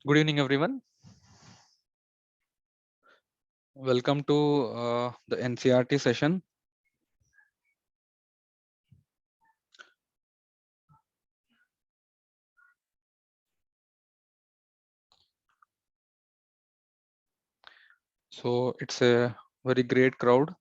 Good evening, everyone. Welcome to the NCERT session. So it's a very great crowd.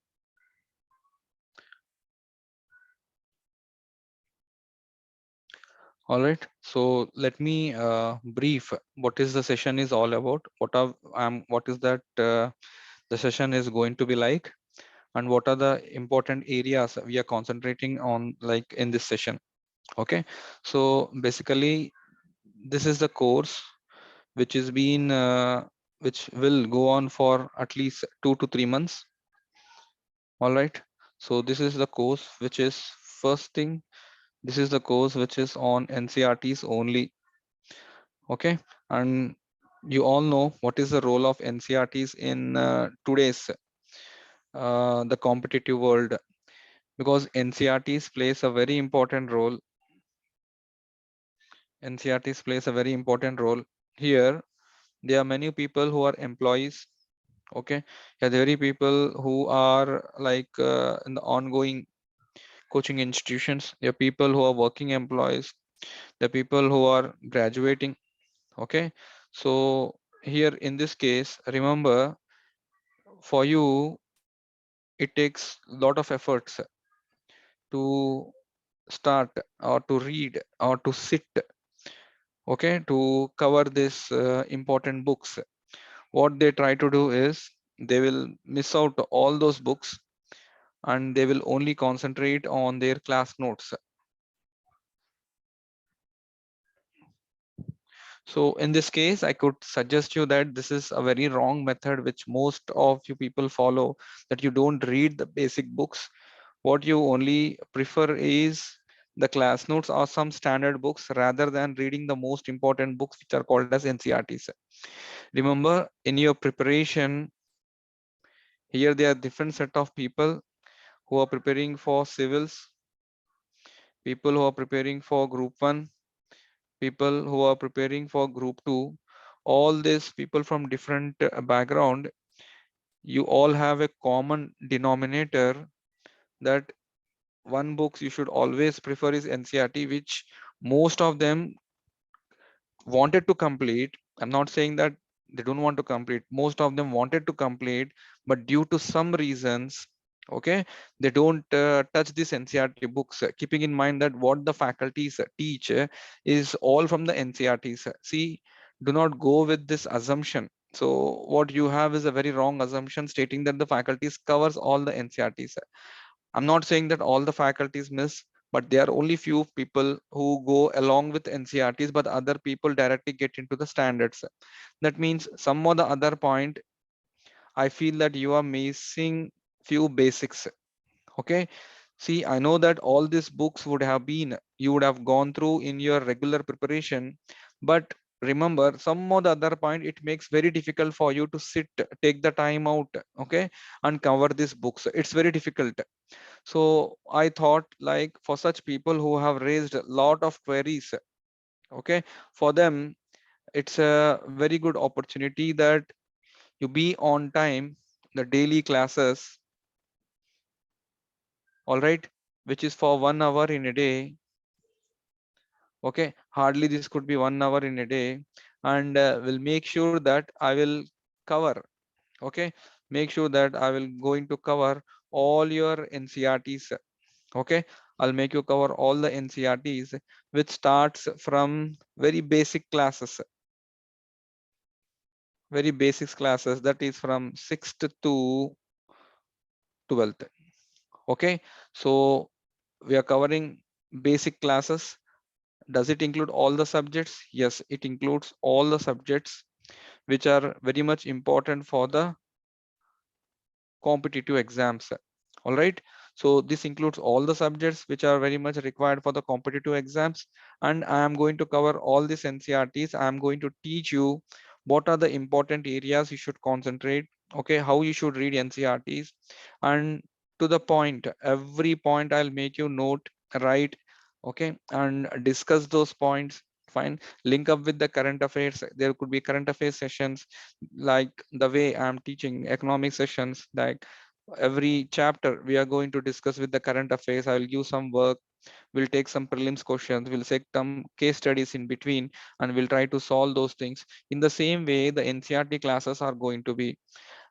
All right. So let me brief what is the session is all about. What is that the session is going to be like, and what are the important areas we are concentrating on, like in this session. Okay. So basically, this is the course which is been which will go on for at least 2 to 3 months. All right. So this is the course which is first thing. This is the course which is on NCRTs only. Okay. And you all know what is the role of NCRTs in today's the competitive world, because NCRTs plays a very important role. NCRTs plays a very important role here. There are many people who are employees. Okay. Yeah, there are very people who are like in the ongoing coaching institutions. There are people who are working employees. The people who are graduating. Okay. So here in this case, remember, for you it takes a lot of efforts to start or to read or to sit, okay, to cover this important books. What they try to do is they will miss out all those books and they will only concentrate on their class notes. So in this case, I could suggest you that this is a very wrong method which most of you people follow, that you don't read the basic books. What you only prefer is the class notes or some standard books rather than reading the most important books which are called as NCRTs. Remember, in your preparation, here there are different set of people who are preparing for civils, people who are preparing for group 1, people who are preparing for group 2. All these people from different background, you all have a common denominator, that one books you should always prefer is NCRT, which most of them wanted to complete. I'm not saying that they don't want to complete. Most of them wanted to complete, but due to some reasons, okay, they don't touch this NCRT books, keeping in mind that what the faculties teach is all from the NCRTs. See, do not go with this assumption. So what you have is a very wrong assumption stating that the faculties covers all the NCRTs. I'm not saying that all the faculties miss, but there are only few people who go along with NCRTs, but other people directly get into the standards. That means some of the other point, I feel that you are missing few basics. Okay. See, I know that all these books would have been, you would have gone through in your regular preparation, but remember some of the other point, it makes very difficult for you to sit, take the time out, okay, and cover these books. It's very difficult. So I thought, like, for such people who have raised a lot of queries, okay, for them, it's a very good opportunity that you be on time, the daily classes, all right, which is for 1 hour in a day. Okay, hardly this could be 1 hour in a day, and will make sure that I will cover, okay, make sure that I will going to cover all your NCRTs. Okay, I'll make you cover all the NCRTs, which starts from very basic classes, very basics classes, that is from 6th to 12th. Okay, so we are covering basic classes. Does it include all the subjects? Yes, it includes all the subjects which are very much important for the competitive exams. All right. So this includes all the subjects which are very much required for the competitive exams. And I am going to cover all these NCRTs. I am going to teach you what are the important areas you should concentrate. Okay. How you should read NCRTs, and to the point, every point I'll make you note, right? Okay. And discuss those points fine. Link up with the current affairs. There could be current affairs sessions, like the way I'm teaching economic sessions, like every chapter we are going to discuss with the current affairs. I will give some work, we'll take some prelims questions, we'll take some case studies in between, and we'll try to solve those things. In the same way, the NCERT classes are going to be.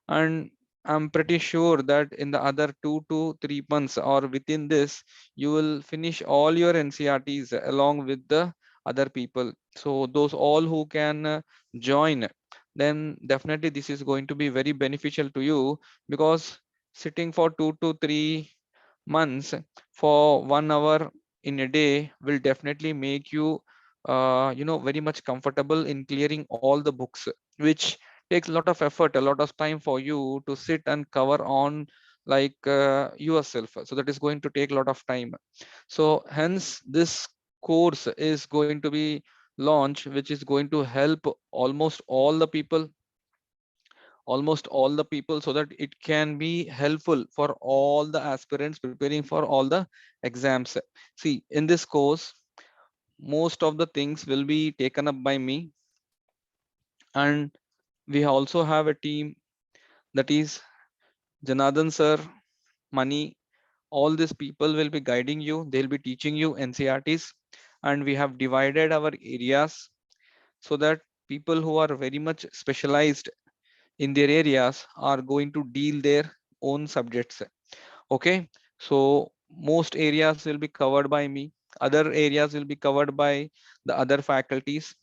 And I'm pretty sure that in the other 2 to 3 months or within this, you will finish all your NCRTs along with the other people. So those all who can join, then definitely this is going to be very beneficial to you, because sitting for 2 to 3 months for 1 hour in a day will definitely make you very much comfortable in clearing all the books, which takes a lot of effort, a lot of time for you to sit and cover on, like yourself. So that is going to take a lot of time. So hence this course is going to be launched, which is going to help almost all the people, so that it can be helpful for all the aspirants preparing for all the exams. See, in this course, most of the things will be taken up by me, and we also have a team, that is Janardhan sir, Money, all these people will be guiding you. They'll be teaching you NCRTs, and we have divided our areas so that people who are very much specialized in their areas are going to deal their own subjects. Okay, so most areas will be covered by me. Other areas will be covered by the other faculties.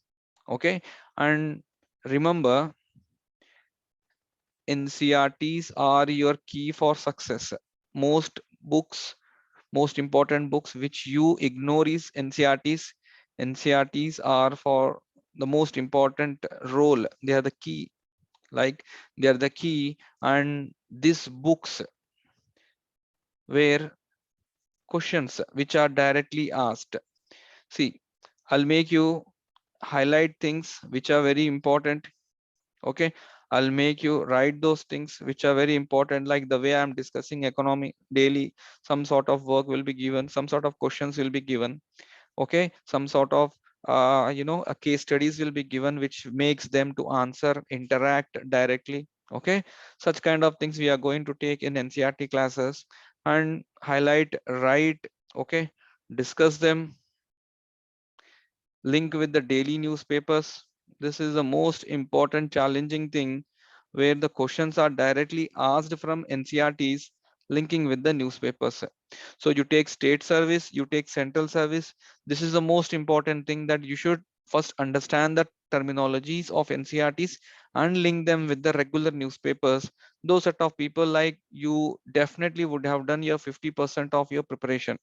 Okay, and remember, NCRTs are your key for success. Most books, most important books which you ignore is NCRTs. NCRTs are for the most important role. They are the key, like they are the key. And these books were questions which are directly asked. See, I'll make you highlight things which are very important. Okay, I'll make you write those things which are very important, like the way I'm discussing economy daily. Some sort of work will be given, some sort of questions will be given. Okay, some sort of a case studies will be given, which makes them to answer, interact directly. Okay, such kind of things we are going to take in NCRT classes, and highlight, write. Okay, discuss them, link with the daily newspapers. This is the most important challenging thing, where the questions are directly asked from NCRTs, linking with the newspapers. So you take state service, you take central service. This is the most important thing, that you should first understand the terminologies of NCRTs and link them with the regular newspapers. Those set of people like you definitely would have done your 50% of your preparation.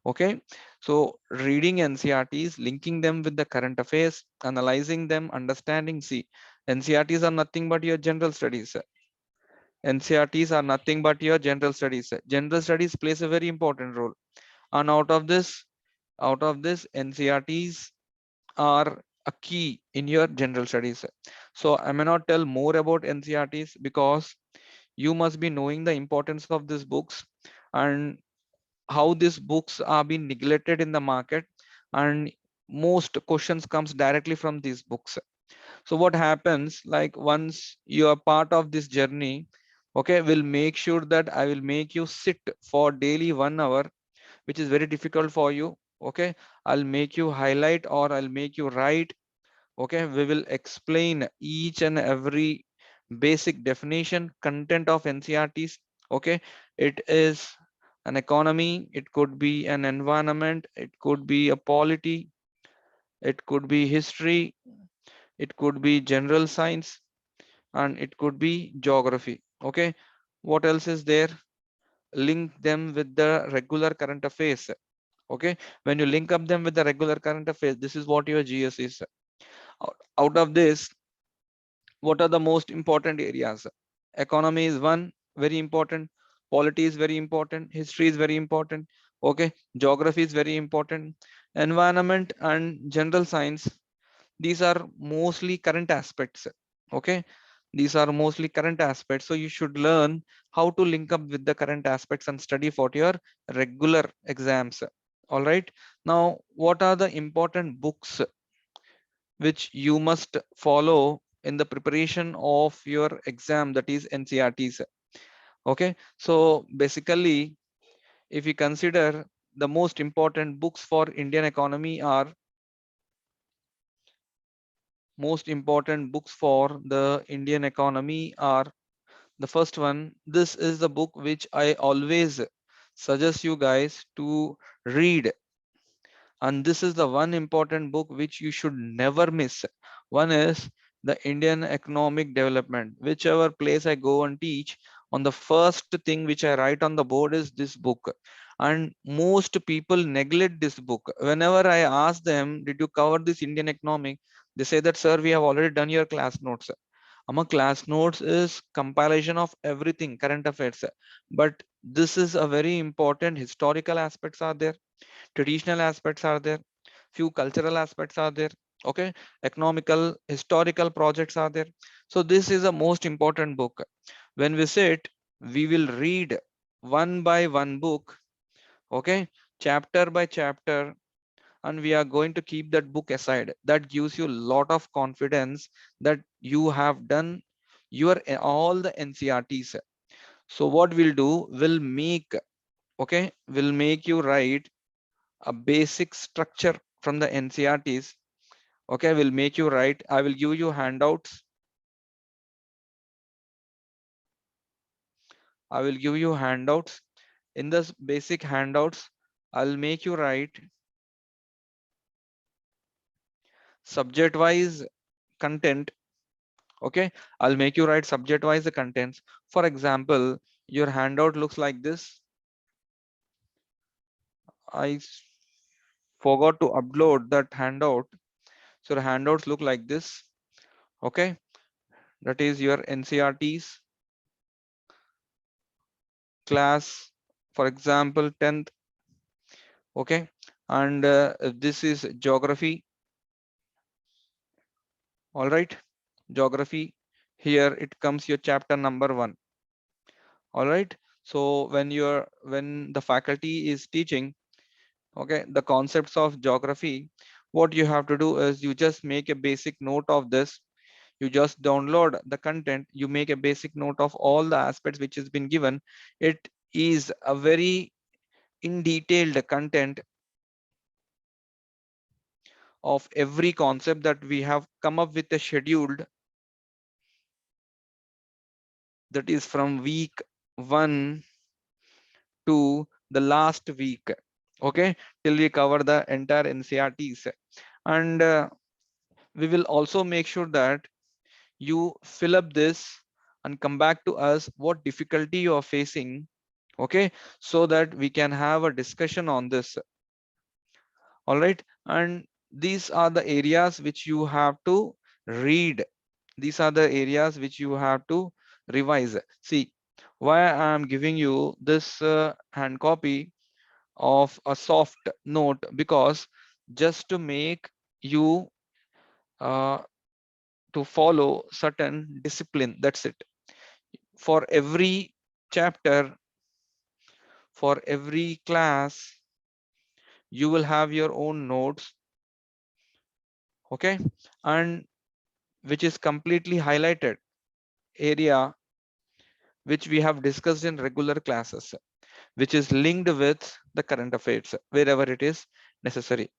Okay, so reading NCRTs, linking them with the current affairs, analyzing them, understanding. See, NCRTs are nothing but your general studies. NCRTs are nothing but your general studies. General studies plays a very important role. And out of this, NCRTs are a key in your general studies. So I may not tell more about NCRTs, because you must be knowing the importance of these books, and how these books are being neglected in the market, and most questions comes directly from these books. So what happens, like once you are part of this journey, okay, will make sure that I will make you sit for daily 1 hour, which is very difficult for you. Okay, I'll make you highlight, or I'll make you write. Okay, we will explain each and every basic definition content of NCRTs. Okay, it is an economy, it could be an environment, it could be a polity, it could be history, it could be general science, and it could be geography. Okay, what else is there? Link them with the regular current affairs. Okay, when you link up them with the regular current affairs, this is what your GS is. Out of this, what are the most important areas? Economy is one, very important. Polity is very important. History is very important. Okay, geography is very important. Environment and general science, these are mostly current aspects. Okay, these are mostly current aspects, so you should learn how to link up with the current aspects and study for your regular exams. All right, now what are the important books? which you must follow in the preparation of your exam, that is NCERTs. Okay, so basically, if you consider the most important books for Indian economy are most important books for the Indian economy are the first one. This is the book which I always suggest you guys to read, and this is the one important book which you should never miss. One is the Indian economic development. Whichever place I go and teach, on the first thing which I write on the board is this book, and most people neglect this book. Whenever I ask them, did you cover this Indian economic, they say that, sir, we have already done your class notes. Our class notes is compilation of everything current affairs, but this is a very important historical aspects are there, traditional aspects are there, few cultural aspects are there, okay, economical historical projects are there. So this is the most important book. When we sit, we will read one by one book, okay, chapter by chapter, and we are going to keep that book aside. That gives you a lot of confidence that you have done your all the NCRTs. So what we'll do, will make, okay, will make you write a basic structure from the NCRTs. Okay, will make you write. I will give you handouts. I will give you handouts. In this basic handouts, I'll make you write subject wise content. Okay, I'll make you write subject wise the contents. For example, your handout looks like this. I forgot to upload that handout. So the handouts look like this. Okay, that is your NCRTs class, for example, 10th. Okay, and this is geography. All right, geography. Here it comes your chapter number 1. All right, so when the faculty is teaching, okay, the concepts of geography, what you have to do is you just make a basic note of this. You just download the content, you make a basic note of all the aspects which has been given. It is a very in detailed content of every concept that we have come up with a scheduled, that is from week 1 to the last week, okay, till we cover the entire NCRTs. And we will also make sure that you fill up this and come back to us what difficulty you are facing, okay, so that we can have a discussion on this. All right, and these are the areas which you have to read. These are the areas which you have to revise. See, why I am giving you this hand copy of a soft note, because just to make you uh, to follow certain discipline, that's it. For every chapter, for every class, you will have your own notes, okay, and which is completely highlighted area which we have discussed in regular classes, which is linked with the current affairs wherever it is necessary.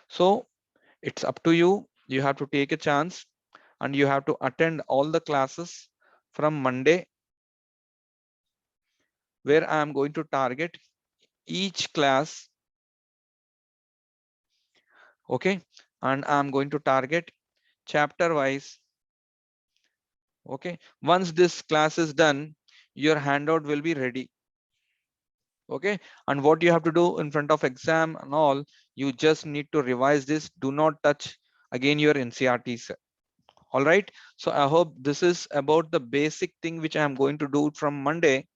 So it's up to you. You have to take a chance and you have to attend all the classes from Monday, where I am going to target each class, okay, and I'm going to target chapter wise, okay. Once this class is done, your handout will be ready, okay, and what you have to do in front of exam and all, you just need to revise this. Do not touch again your NCRTs. All right, so I hope this is about the basic thing which I am going to do from Monday.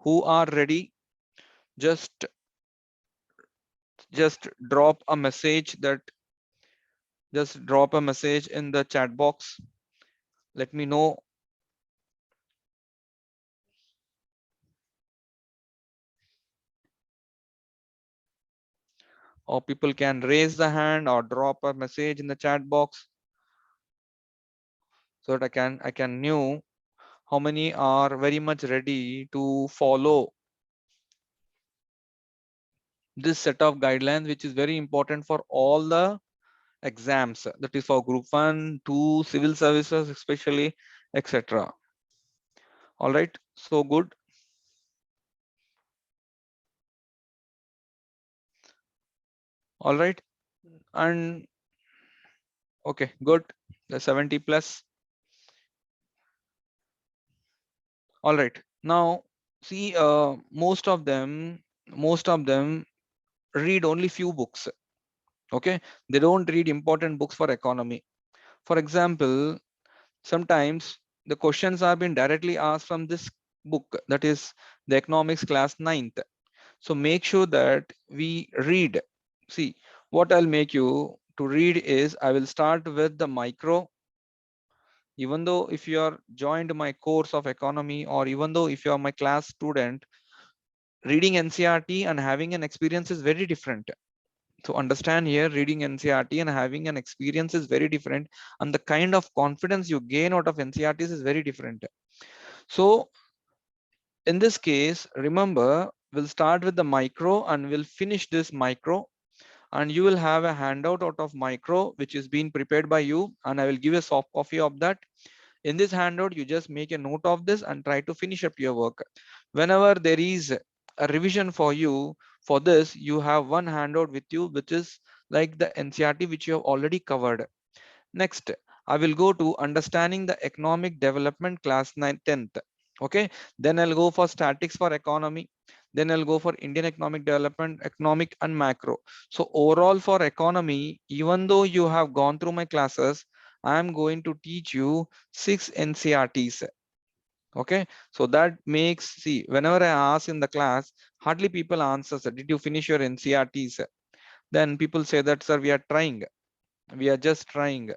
Who are ready, just drop a message, that just drop a message in the chat box, let me know. Or people can raise the hand or drop a message in the chat box. so that I can know how many are very much ready to follow this set of guidelines, which is very important for all the exams, that is for group 1, 2, civil services especially, etc. All right, so good. All right, and okay, good. The 70 plus. All right, now see, most of them read only few books. Okay, they don't read important books for economy. For example, sometimes the questions are being directly asked from this book, that is the economics class 9th. So make sure that we read. See, what I'll make you to read is, I will start with the micro. Even though if you are joined my course of economy, or even though if you are my class student, reading NCERT and having an experience is very different. So understand here, reading NCERT and having an experience is very different, and the kind of confidence you gain out of NCERTs is very different. So in this case, remember, we'll start with the micro and we'll finish this micro, and you will have a handout out of micro which is being prepared by you, and I will give a soft copy of that. In this handout, you just make a note of this and try to finish up your work. Whenever there is a revision for you, for this, you have one handout with you, which is like the NCERT which you have already covered. Next, I will go to understanding the economic development class 9th, 10th. Okay, then I'll go for statics for economy. Then I'll go for Indian economic development, economic and macro. So overall for economy, even though you have gone through my classes, I'm going to teach you 6 NCERTs. Okay, so that makes, see, whenever I ask in the class, hardly people answer, did you finish your NCERTs? Then people say that, sir, we are just trying.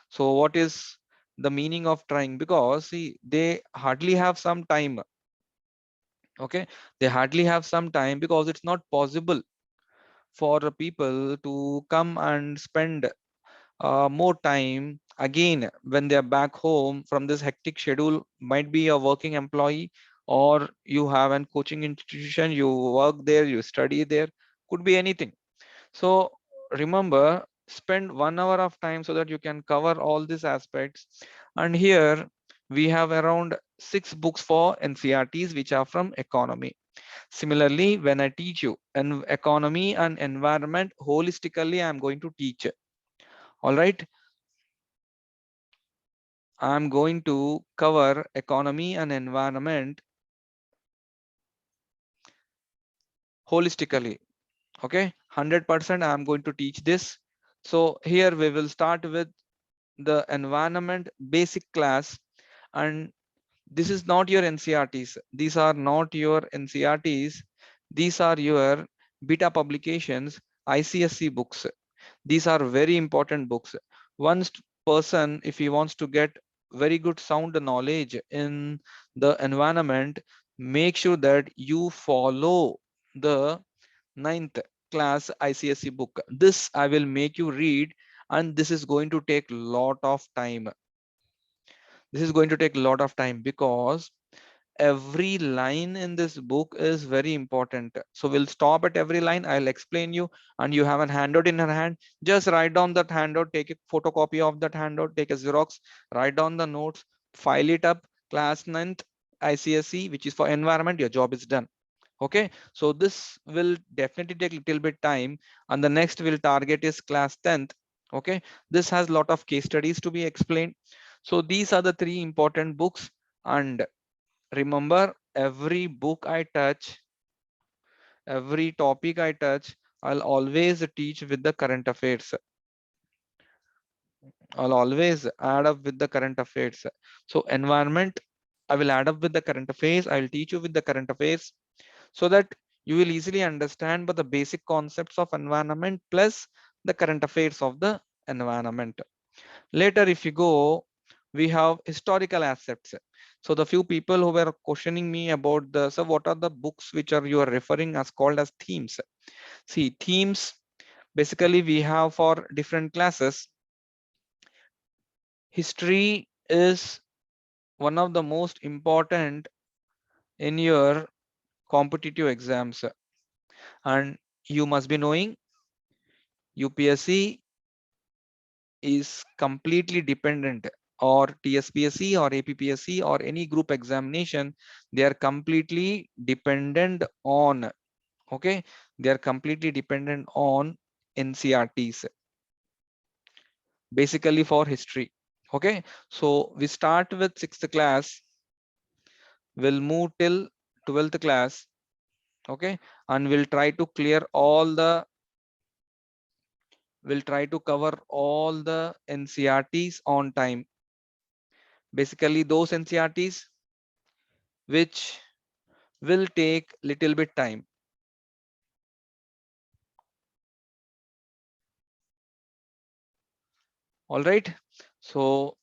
So what is the meaning of trying? Because see, they hardly have some time. Okay, they hardly have some time, because it's not possible for the people to come and spend more time again when they're back home from this hectic schedule. Might be a working employee, or you have an coaching institution, you work there, you study there, could be anything. So remember, spend 1 hour of time so that you can cover all these aspects. And here we have around 6 books for NCERTs which are from economy. Similarly, when I teach you an economy and environment holistically, I'm going to teach. All right, I'm going to cover economy and environment holistically. Okay, 100% I'm going to teach this. So here we will start with the environment basic class, and this is not your NCERTs. These are not your NCERTs. These are your beta publications, ICSE books. These are very important books. One person, if he wants to get very good sound knowledge in the environment, make sure that you follow the 9th class ICSE book. This I will make you read, and this is going to take lot of time. This is going to take a lot of time, because every line in this book is very important. So we'll stop at every line, I'll explain you, and you have a handout in your hand. Just write down that handout, take a photocopy of that handout, take a Xerox, write down the notes, file it up. Class 9th ICSE, which is for environment, your job is done. Okay, so this will definitely take a little bit time, and the next will target is class 10th. Okay, this has a lot of case studies to be explained. So these are the 3 important books. And remember, every book I touch, every topic I touch, I'll always teach with the current affairs. I'll always add up with the current affairs. So environment, I will add up with the current affairs. I will teach you with the current affairs, so that you will easily understand but the basic concepts of environment plus the current affairs of the environment. Later, if you go, we have historical aspects. So the few people who were questioning me about the, so what are the books which are you are referring as called as themes? See, themes basically we have for different classes: history, is one of the most important in your competitive exams, and you must be knowing UPSC is completely dependent, or TSPSC or APPSC or any group examination, they are completely dependent on, okay, they are completely dependent on NCERTs, basically for history. Okay, so we start with 6th class, we'll move till 12th class, okay, and we'll try to cover all the NCERTs on time, basically those NCERTs which will take little bit time. All right, so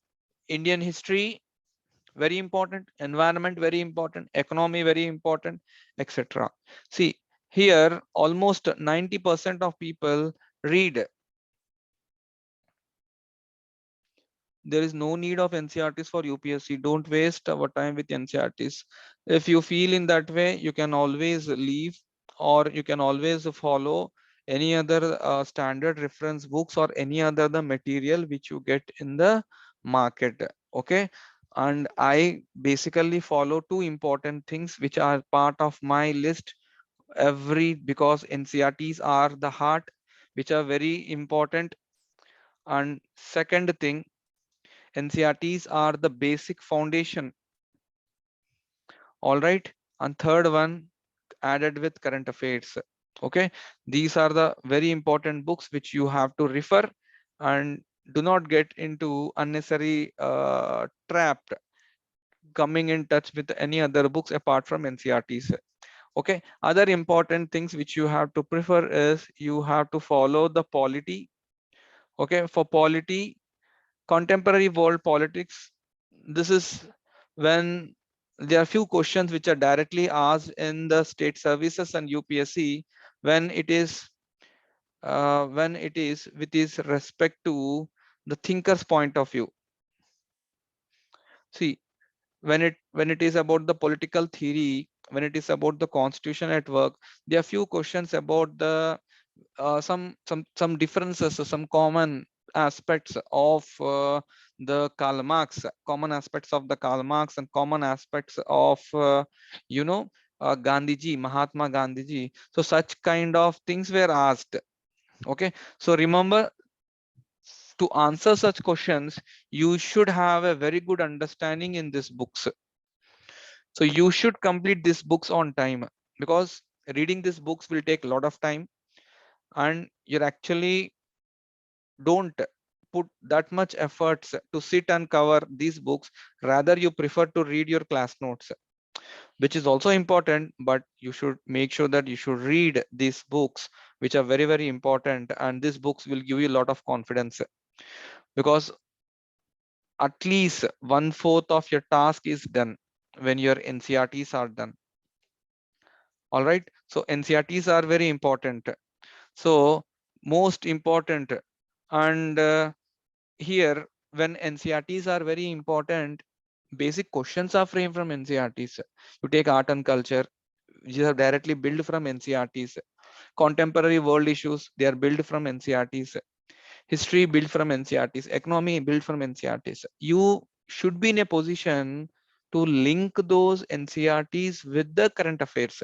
Indian history very important, environment very important, economy very important, etc. See, here almost 90% of people read. There is no need of NCERTs for UPSC. Don't waste our time with NCERTs. If you feel in that way, you can always leave, or you can always follow any other standard reference books or any other the material which you get in the market. Okay, and I basically follow two important things which are part of my list because NCERTs are the heart, which are very important. And second thing, NCERTs are the basic foundation. All right. And third one, added with current affairs. Okay. These are the very important books which you have to refer, and do not get into unnecessary trap coming in touch with any other books apart from NCERTs. Okay. Other important things which you have to prefer is you have to follow the polity. Okay. For polity, contemporary world politics, this is when there are few questions which are directly asked in the state services and UPSC when it is with this respect to the thinker's point of view. See, when it is about the political theory, when it is about the constitution at work, there are few questions about the some differences, some common aspects of the Karl Marx, common aspects of the Karl Marx, and common aspects of you know Gandhiji, Mahatma Gandhiji. So such kind of things were asked. Okay, so remember, to answer such questions, you should have a very good understanding in these books. So you should complete these books on time, because reading these books will take a lot of time, and you're actually don't put that much efforts to sit and cover these books. Rather, you prefer to read your class notes, which is also important, but you should make sure that you should read these books, which are very, very important. And these books will give you a lot of confidence, because at least 1/4 of your task is done when your NCERTs are done. All right. So NCERTs are very important. So most important. And here, when NCERTs are very important, basic questions are framed from NCERTs. You take art and culture, which are directly built from NCERTs. Contemporary world issues, they are built from NCERTs. History built from NCERTs. Economy built from NCERTs. You should be in a position to link those NCERTs with the current affairs.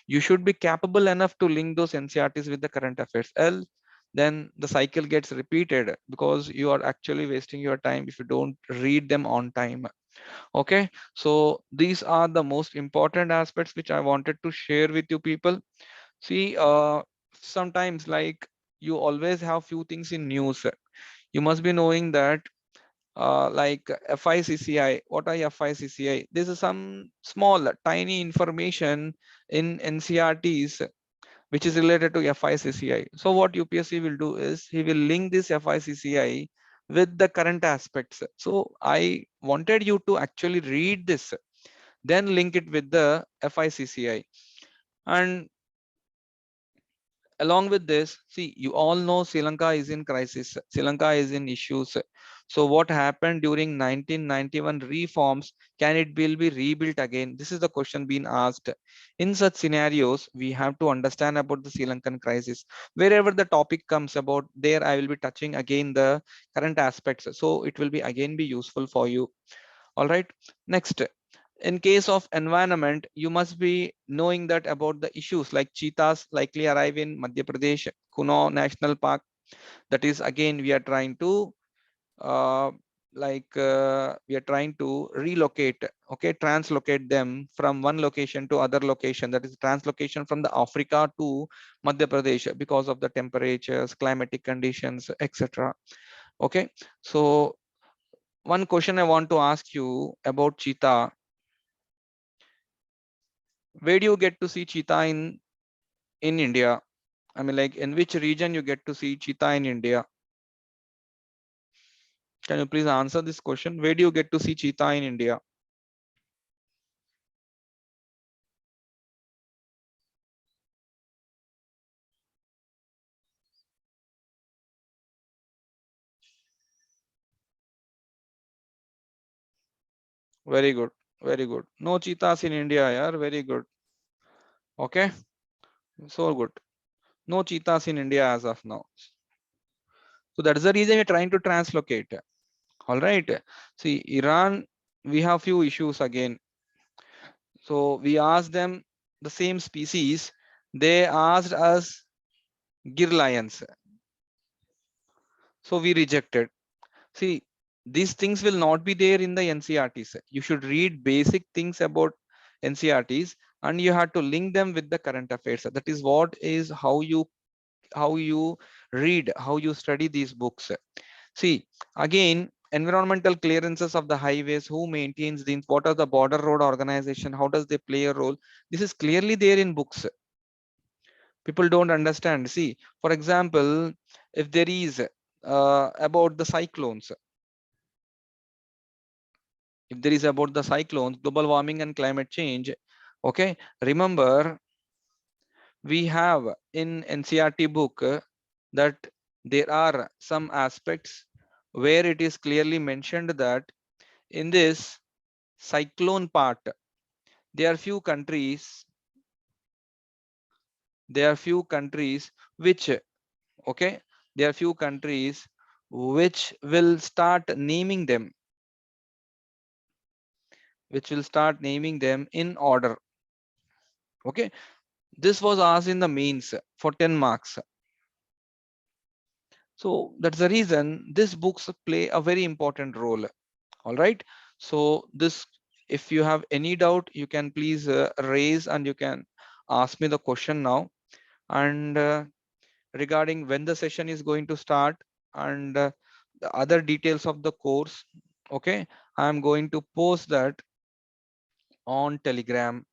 You should be capable enough to link those NCERTs with the current affairs. Else, then the cycle gets repeated, because you are actually wasting your time if you don't read them on time. Okay, so these are the most important aspects which I wanted to share with you people. See, sometimes, like, you always have few things in news. You must be knowing that like FICCI. What are FICCI? This is some small tiny information in NCERTs which is related to FICCI. So what UPSC will do is he will link this FICCI with the current aspects. So I wanted you to actually read this, then link it with the FICCI. And Along with this, see, you all know Sri Lanka is in crisis. Sri Lanka is in issues. So what happened during 1991 reforms? Can it be rebuilt again? This is the question being asked. In such scenarios, we have to understand about the Sri Lankan crisis. Wherever the topic comes about, there I will be touching again the current aspects. So it will be again be useful for you. All right. Next, in case of environment, you must be knowing that about the issues like cheetahs likely arrive in Madhya Pradesh, Kuno National Park. That is again, we are trying to uh, we are trying to relocate, okay, translocate them from one location to other location. That is translocation from the Africa to Madhya Pradesh because of the temperatures, climatic conditions, etc. Okay, so one question I want to ask you about cheetah. Where do you get to see cheetah in India? I mean, like, in which region you get to see cheetah in India? Can you please answer this question? Where do you get to see cheetah in India? Very good, very good. No cheetahs in India, yeah, very good. Okay, so good. No cheetahs in India as of now. So that's the reason we're trying to translocate. All right. See, Iran, we have few issues again. So we asked them the same species. They asked us gir lions. So we rejected. See, these things will not be there in the NCERTs. You should read basic things about NCERTs and you have to link them with the current affairs. That is what is how you read, how you study these books. See, again, environmental clearances of the highways, who maintains these, what are the border road organization, how does they play a role? This is clearly there in books. People don't understand. See, for example, if there is about the cyclones, if there is about the cyclones, global warming and climate change, okay, remember we have in NCERT book that there are some aspects where it is clearly mentioned that in this cyclone part, there are few countries, there are few countries which, okay, there are few countries which will start naming them, which will start naming them in order. Okay, this was asked in the mains for 10 marks. So that's the reason these books play a very important role. All right. So this, if you have any doubt, you can please raise and you can ask me the question now. And regarding when the session is going to start and the other details of the course, okay, I'm going to post that on Telegram.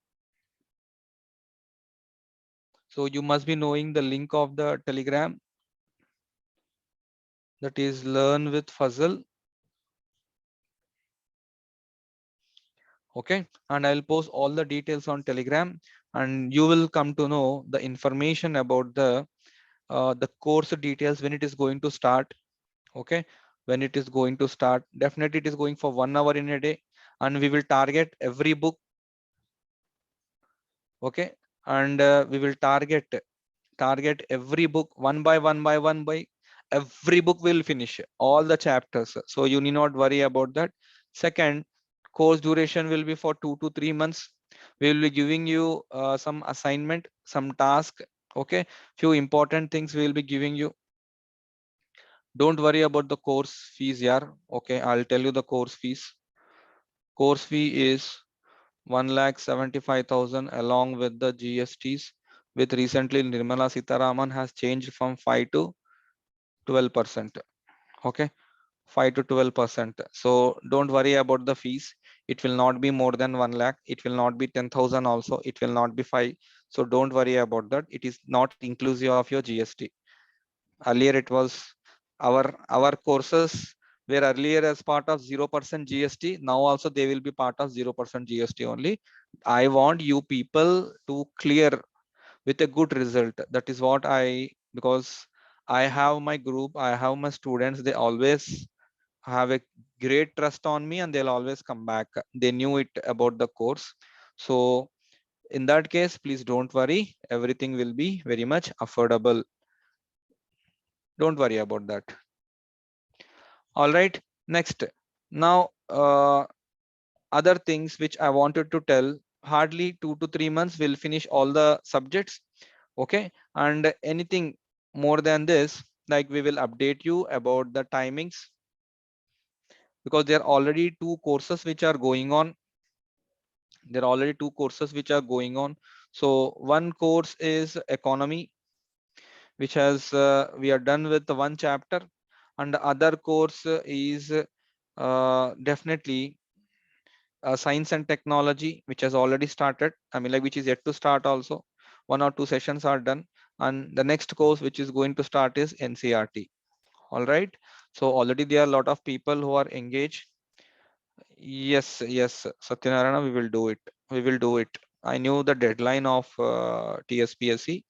So you must be knowing the link of the Telegram, that is Learn with Fuzzle. Okay, and I'll post all the details on Telegram and you will come to know the information about the course details when it is going to start. Okay, when it is going to start, definitely it is going for 1 hour in a day and we will target every book. Okay, and we will target every book one by every book will finish all the chapters, so you need not worry about that. Second, course duration will be for 2 to 3 months. We will be giving you some assignment, some task. Okay, few important things we will be giving you. Don't worry about the course fees, yaar. Okay, I'll tell you the course fees. Course fee is 1,75,000 along with the GSTs. With recently Nirmala Sitharaman has changed from 5 to 12%. Okay, 5 to 12%. So don't worry about the fees. It will not be more than 1 lakh. It will not be 10,000 also. It will not be 5. So don't worry about that. It is not inclusive of your GST. Earlier it was our courses were earlier as part of 0% GST. Now also they will be part of 0% GST only. I want you people to clear with a good result. That is what because I have my group, I have my students, they always have a great trust on me and they'll always come back. They knew it about the course. So in that case, please don't worry. Everything will be very much affordable. Don't worry about that. All right. Next. Now, other things which I wanted to tell, hardly 2 to 3 months we'll finish all the subjects. Okay. And anything more than this, like we will update you about the timings, because there are already two courses which are going on. There are already two courses which are going on. So one course is economy, which has we are done with the one chapter, and the other course is definitely science and technology, which has already started. I mean, like, which is yet to start also. 1 or 2 sessions are done, and the next course which is going to start is NCERT. All right. So already there are a lot of people who are engaged. Yes, yes, Satyanarayana, we will do it. We will do it. I knew the deadline of TSPSC,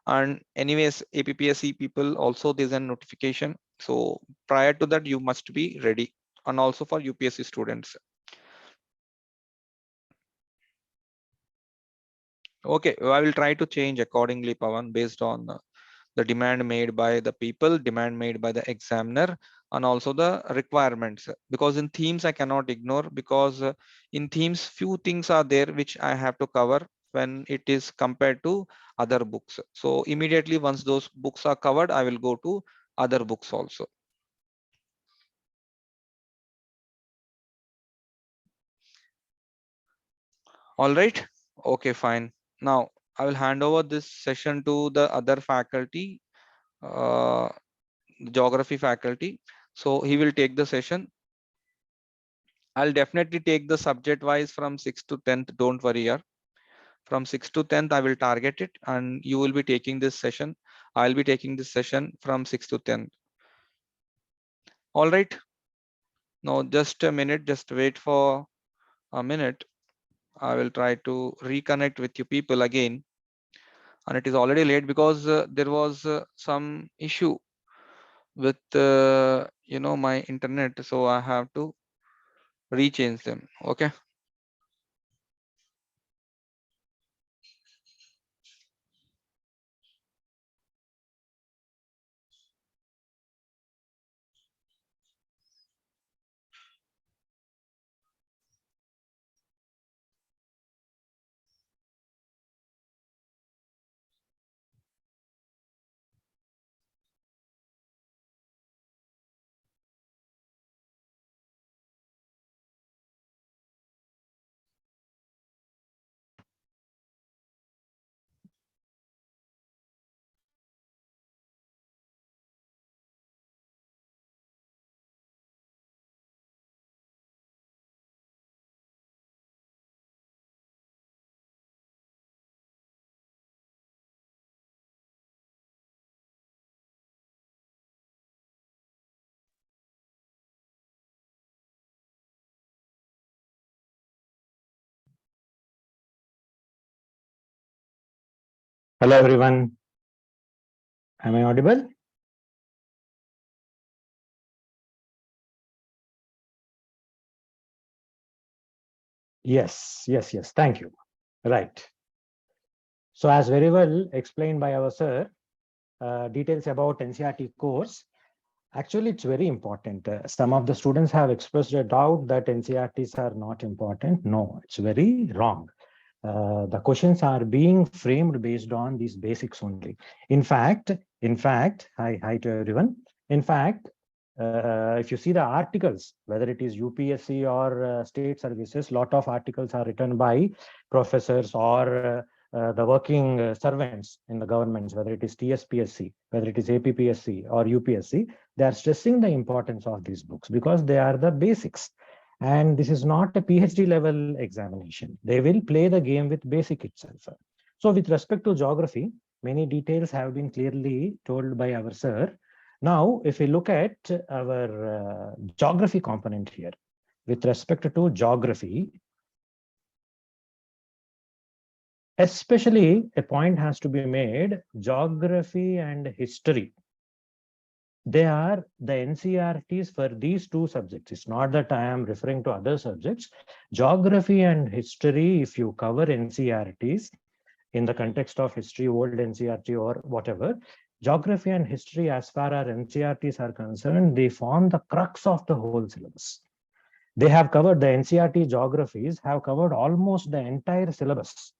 and anyways, APPSC people also there's a notification. So prior to that, you must be ready, and also for UPSC students. Okay, I will try to change accordingly, Pawan, based on the demand made by the people, demand made by the examiner, and also the requirements. Because in themes, I cannot ignore, because in themes, few things are there which I have to cover when it is compared to other books. So immediately once those books are covered, I will go to other books also. All right. Okay, fine. Now I will hand over this session to the other faculty, uh, geography faculty. So he will take the session. I'll definitely take the subject wise from 6th to 10th. Don't worry, yeah. From 6th to 10th, I will target it, and you will be taking this session. I'll be taking this session from 6th to 10th. All right. Now, just a minute. Just wait for a minute. I will try to reconnect with you people again. And it is already late because there was some issue with my internet, so I have to rechange them. Okay. Hello, everyone. Am I audible? Yes, yes, yes. Thank you. Right. So, as very well explained by our sir, details about NCERT course. Actually, it's very important. Some of the students have expressed a doubt that NCERTs are not important. No, it's very wrong. The questions are being framed based on these basics only. In fact, hi to everyone. In fact, if you see the articles, whether it is UPSC or state services, lot of articles are written by professors or the working servants in the governments, whether it is TSPSC, whether it is APPSC or UPSC, they are stressing the importance of these books because they are the basics. And this is not a PhD level examination. They will play the game with basic itself. So with respect to geography, many details have been clearly told by our sir. Now, if we look at our geography component here, with respect to geography, Especially a point has to be made, geography and history. They are the NCERTs for these two subjects. It's not that I am referring to other subjects. Geography and history, if you cover NCERTs in the context of history, old NCERT or whatever, geography and history, as far as NCERTs are concerned, they form the crux of the whole syllabus. They have covered, the NCERT geographies have covered almost the entire syllabus.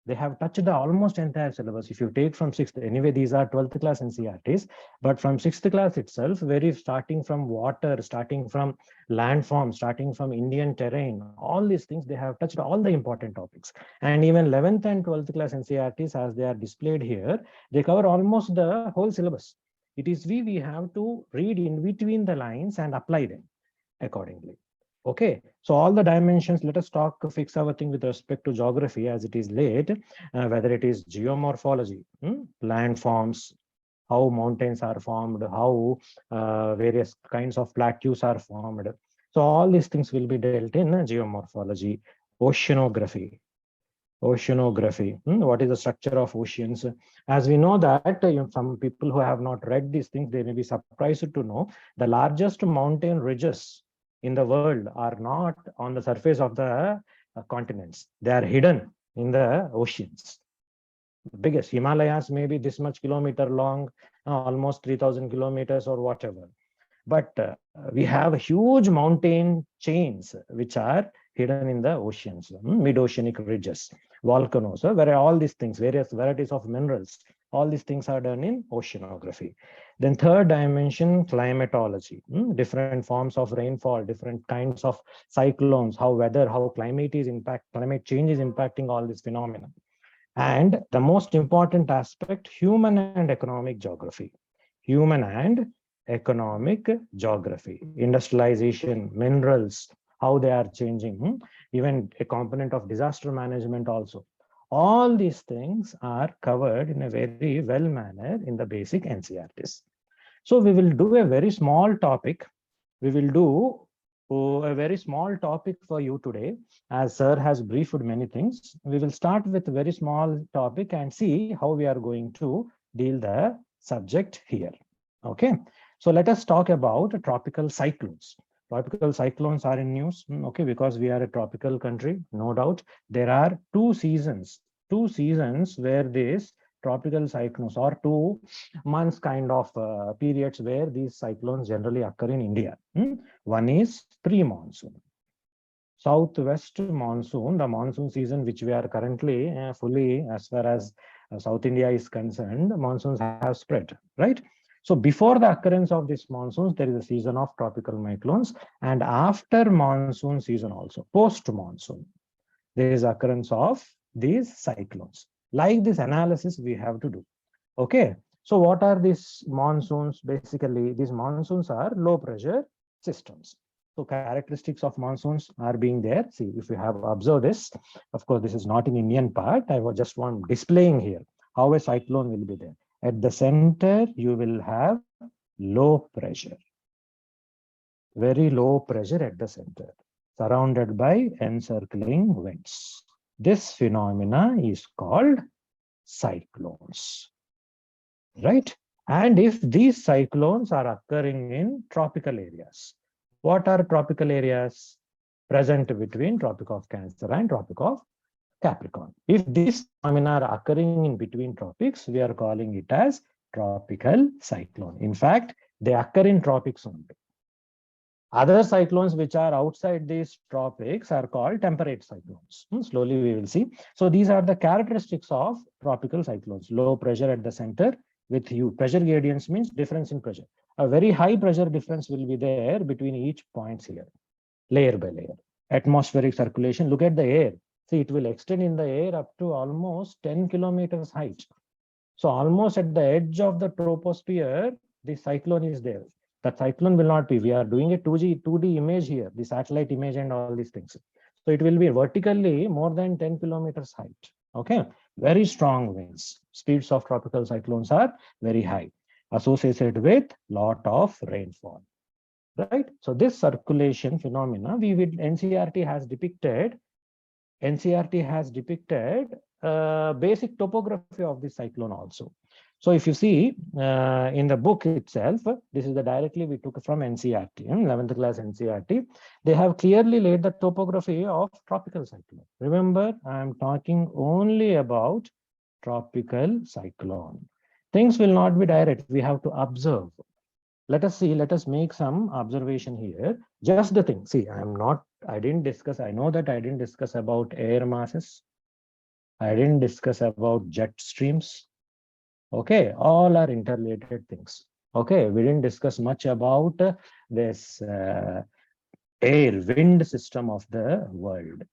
They have touched the almost entire syllabus. If you take from 6th, anyway, these are 12th class NCERTs, but from 6th class itself, very starting from water, starting from landform, starting from Indian terrain, all these things, they have touched all the important topics. And even 11th and 12th class NCERTs, as they are displayed here, they cover almost the whole syllabus. It is we have to read in between the lines and apply them accordingly. Okay, so all the dimensions, let us talk, fix our thing with respect to geography as it is laid, whether it is geomorphology, landforms, how mountains are formed, how various kinds of plateaus are formed. So all these things will be dealt in geomorphology, oceanography. What is the structure of oceans? As we know that some people who have not read these things, they may be surprised to know the largest mountain ridges in the world are not on the surface of the continents. They are hidden in the oceans. The biggest Himalayas may be this much kilometer long, almost 3,000 kilometers or whatever. But we have huge mountain chains which are hidden in the oceans, mid-oceanic ridges, volcanoes, where all these things, various varieties of minerals, all these things are done in oceanography. Then third dimension, climatology, different forms of rainfall, different kinds of cyclones, how weather, how climate change is impacting all these phenomena. And the most important aspect, human and economic geography. Human and economic geography, industrialization, minerals, how they are changing, even a component of disaster management also. All these things are covered in a very well manner in the basic NCERTs. So we will do a very small topic. We will do a very small topic for you today. As sir has briefed many things, we will start with a very small topic and see how we are going to deal the subject here. Okay, so let us talk about tropical cyclones. Tropical cyclones are in news, okay, because we are a tropical country, no doubt. There are two seasons where this tropical cyclones, or 2 months kind of periods where these cyclones generally occur in India. One is pre-monsoon. Southwest monsoon, the monsoon season which we are currently fully, as far as South India is concerned, monsoons have spread, right? So before the occurrence of these monsoons, there is a season of tropical cyclones, and after monsoon season also, post-monsoon, there is occurrence of these cyclones. Like this analysis we have to do. Okay, so what are these monsoons? Basically, these monsoons are low pressure systems. So characteristics of monsoons are being there. See, if you have observed this, of course, this is not in Indian part. I was just one displaying here how a cyclone will be there. At the center, you will have low pressure, very low pressure at the center, surrounded by encircling winds. This phenomena is called cyclones, right? And if these cyclones are occurring in tropical areas, what are tropical areas? Present between Tropic of Cancer and Tropic of Capricorn. If these phenomena are occurring in between tropics, we are calling it as tropical cyclone. In fact, they occur in tropics only. Other cyclones which are outside these tropics are called temperate cyclones. Slowly we will see. So these are the characteristics of tropical cyclones. Low pressure at the center with huge pressure gradients, means difference in pressure. A very high pressure difference will be there between each points here, layer by layer. Atmospheric circulation, look at the air. See, it will extend in the air up to almost 10 kilometers height. So almost at the edge of the troposphere, the cyclone is there. That cyclone will not be, we are doing a 2D image here, the satellite image and all these things. So it will be vertically more than 10 kilometers height. Okay, very strong winds. Speeds of tropical cyclones are very high, associated with lot of rainfall. Right? So this circulation phenomena, NCERT has depicted basic topography of the cyclone also. So if you see in the book itself, this is the directly we took from NCERT, 11th class NCERT. They have clearly laid the topography of tropical cyclone. Remember, I am talking only about tropical cyclone. Things will not be direct. We have to observe. Let us see, let us make some observation here. Just the thing. See, I didn't discuss, I know that I didn't discuss about air masses. I didn't discuss about jet streams. Okay, all are interrelated things. Okay, we didn't discuss much about this air wind system of the world.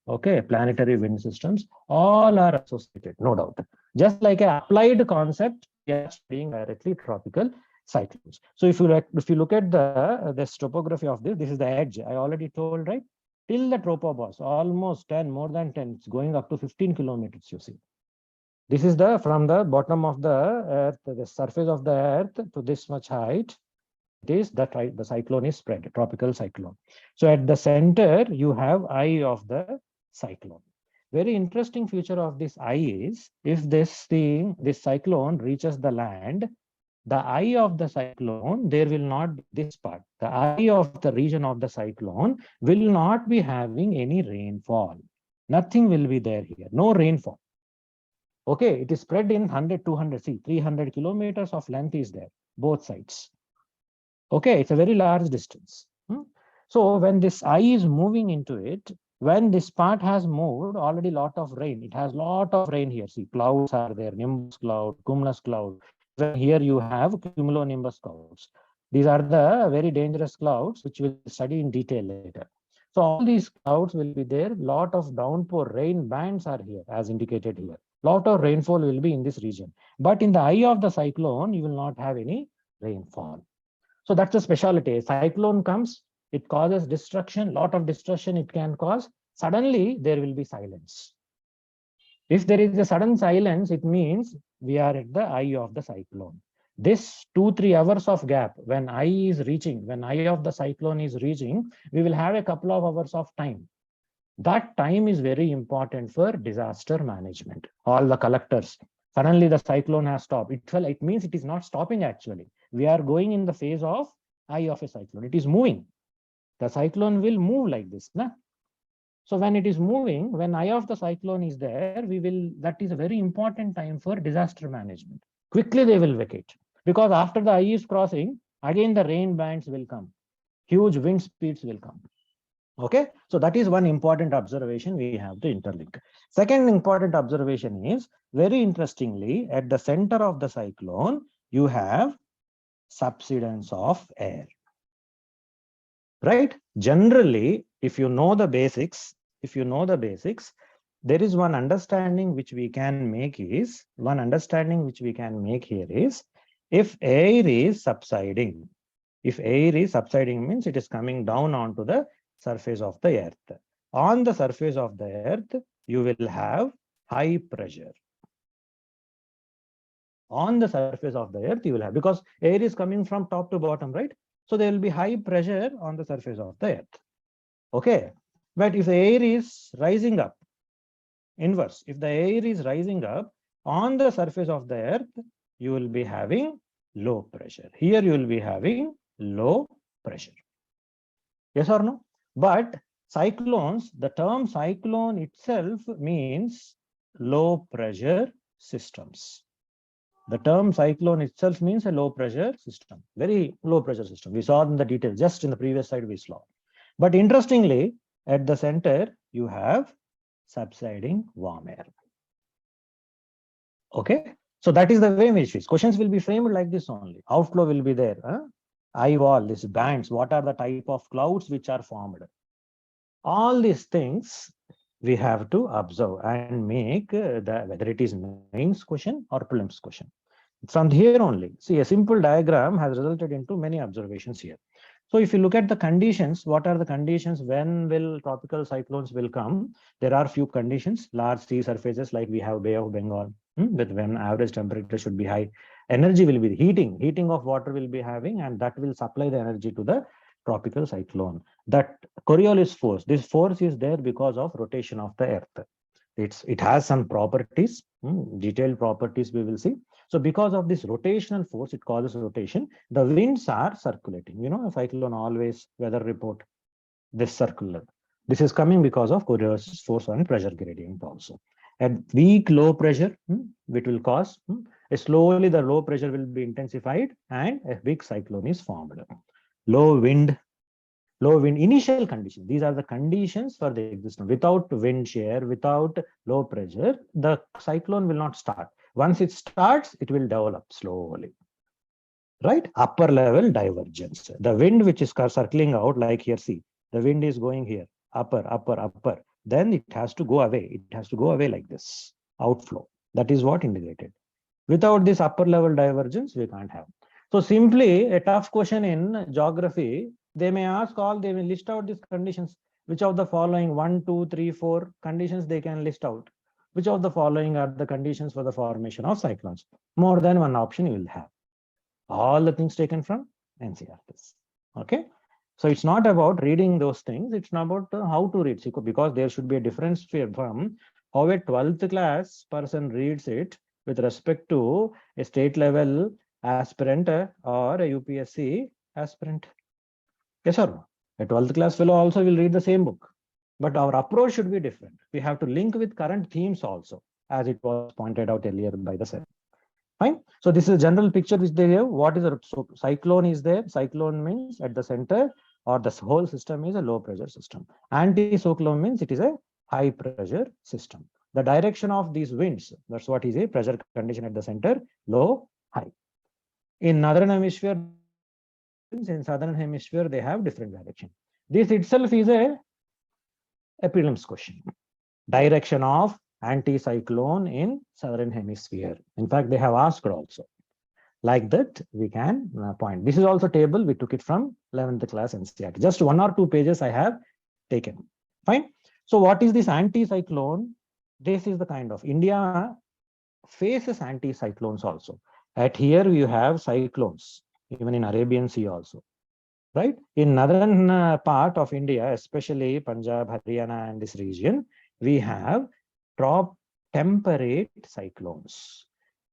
Okay, planetary wind systems, all are associated, no doubt. Just like an applied concept, we are studying directly tropical cyclones. So if you look at the this topography of this is the edge. I already told, right? Till the tropobos, almost 10, more than 10, it's going up to 15 kilometers, you see. This is the from the bottom of the earth, the surface of the earth to this much height. It is the cyclone is spread, tropical cyclone. So at the center, you have eye of the cyclone. Very interesting feature of this eye is if this cyclone reaches the land, the eye of the cyclone, there will not be this part. The eye of the region of the cyclone will not be having any rainfall. Nothing will be there here, no rainfall. Okay, it is spread in 100, 200, see, 300 kilometers of length is there, both sides. Okay, it's a very large distance. So when this eye is moving into it, when this part has moved, already lot of rain. It has lot of rain here. See, clouds are there, nimbus cloud, cumulus cloud. Even here you have cumulonimbus clouds. These are the very dangerous clouds, which we'll study in detail later. So all these clouds will be there. Lot of downpour rain bands are here, as indicated here. Lot of rainfall will be in this region. But in the eye of the cyclone, you will not have any rainfall. So that's a specialty. Cyclone comes, it causes destruction, lot of destruction it can cause. Suddenly, there will be silence. If there is a sudden silence, it means we are at the eye of the cyclone. This 2-3 hours of gap, when eye of the cyclone is reaching, we will have a couple of hours of time. That time is very important for disaster management. All the collectors, suddenly the cyclone has stopped. It means it is not stopping actually. We are going in the phase of eye of a cyclone. It is moving. The cyclone will move like this. Na? So when it is moving, when eye of the cyclone is there, that is a very important time for disaster management. Quickly they will vacate. Because after the eye is crossing, again the rain bands will come. Huge wind speeds will come. Okay, so that is one important observation we have to interlink. Second important observation is, very interestingly, at the center of the cyclone, you have subsidence of air. Right? Generally, if you know the basics, there is one understanding which we can make here is, if air is subsiding means it is coming down onto the surface of the earth. On the surface of the earth, you will have high pressure. On the surface of the earth, you will have, because air is coming from top to bottom, right? So there will be high pressure on the surface of the earth. Okay. But if the air is rising up, inverse, if the air is rising up on the surface of the earth, you will be having low pressure. Here you will be having low pressure. Yes or no? But cyclones, the term cyclone itself means low pressure systems. The term cyclone itself means a low pressure system, very low pressure system. We saw in the detail, just in the previous slide we saw. But interestingly, at the center, you have subsiding warm air. Okay, so that is the way in which questions will be framed like this only. Outflow will be there. Eye wall, these bands, what are the type of clouds which are formed? All these things we have to observe and make whether it is mains question or prelims question. From here only, see, a simple diagram has resulted into many observations here. So if you look at the conditions, what are the conditions when will tropical cyclones will come? There are few conditions, large sea surfaces like we have Bay of Bengal, with when average temperature should be high. Energy will be heating of water will be having, and that will supply the energy to the tropical cyclone. That Coriolis force, this force is there because of rotation of the earth. It has some properties, detailed properties we will see. So because of this rotational force, it causes rotation. The winds are circulating. A cyclone always weather report this circular. This is coming because of Coriolis force and pressure gradient also. At weak low pressure, it will cause slowly the low pressure will be intensified and a big cyclone is formed. Low wind, initial conditions. These are the conditions for the existence. Without wind shear, without low pressure, the cyclone will not start. Once it starts, it will develop slowly. Right? Upper level divergence. The wind which is circling out, like here, see, the wind is going here, upper, upper, upper. Then it has to go away. It has to go away like this, outflow. That is what indicated. Without this upper level divergence, we can't have. So simply a tough question in geography, they may ask they may list out these conditions. Which of the following 1, 2, 3, 4 conditions they can list out? Which of the following are the conditions for the formation of cyclones? More than one option you will have. All the things taken from NCERTs. Okay. So it's not about reading those things. It's not about how to read, because there should be a difference from how a 12th class person reads it with respect to a state level aspirant or a UPSC aspirant. Yes or no? A 12th class fellow also will read the same book, but our approach should be different. We have to link with current themes also, as it was pointed out earlier by the sir. Fine. So this is a general picture which they have. What is a cyclone is there? Cyclone means at the center or the whole system is a low pressure system. Anticyclone means it is a high pressure system. The direction of these winds, that's what is a pressure condition at the center, low, high. In northern hemisphere, they have different directions. In southern hemisphere, they have different direction. This itself is a prelims question. Direction of anticyclone in southern hemisphere. In fact, they have asked also. Like that, we can point. This is also table. We took it from 11th class NCERT. Just 1 or 2 pages I have taken. Fine. So what is this anticyclone? This is the kind of India faces anticyclones also. At here you have cyclones, even in Arabian Sea also. Right? In northern part of India, especially Punjab, Haryana, and this region, we have temperate cyclones.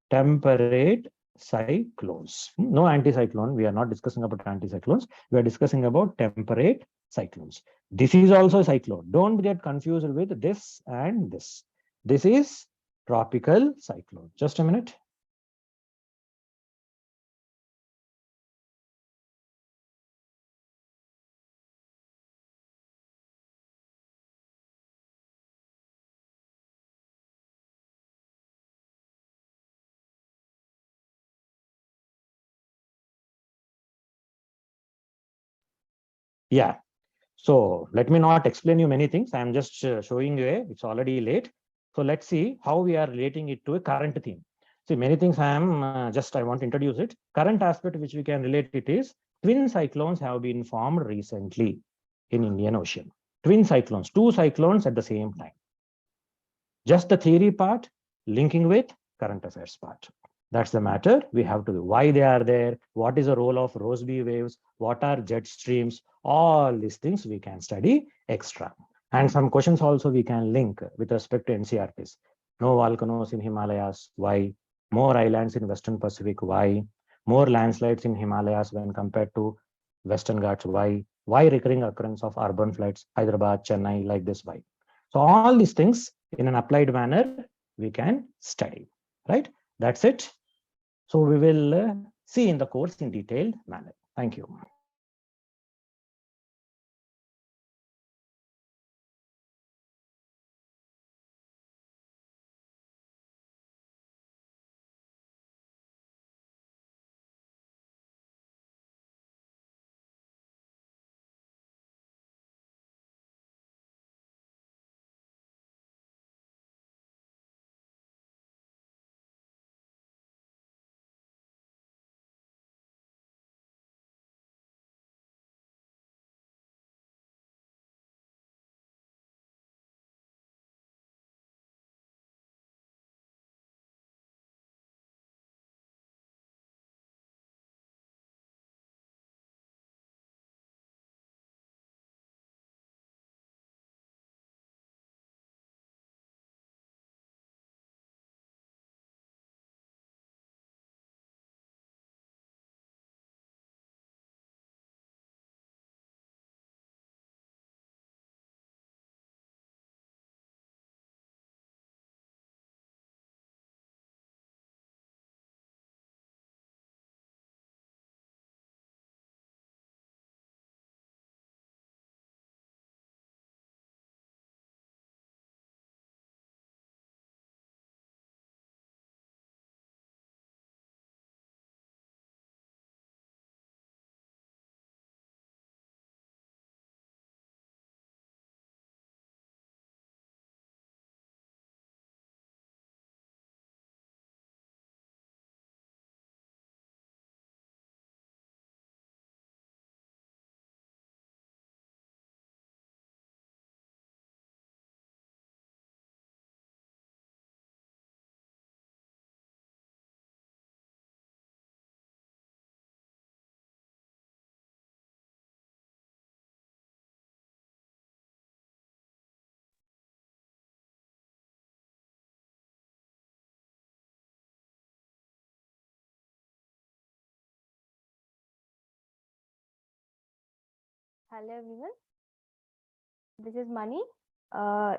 Temperate cyclones. No anticyclone. We are not discussing about anticyclones. We are discussing about temperate cyclones. This is also a cyclone. Don't get confused with this and this. This is tropical cyclone. Just a minute. Yeah. So let me not explain you many things. I am just showing you it's already late. So let's see how we are relating it to a current theme. See, many things I want to introduce it. Current aspect which we can relate it is twin cyclones have been formed recently in Indian Ocean. Twin cyclones, 2 cyclones at the same time. Just the theory part linking with current affairs part. That's the matter we have to do. Why they are there? What is the role of Rossby waves? What are jet streams? All these things we can study extra. And some questions also we can link with respect to NCERTs. No volcanoes in Himalayas. Why? More islands in Western Pacific. Why? More landslides in Himalayas when compared to Western Ghats. Why? Why recurring occurrence of urban floods? Hyderabad, Chennai, like this. Why? So all these things in an applied manner we can study. Right? That's it. So we will see in the course in detailed manner. Thank you. Hello everyone, this is Mani. Uh,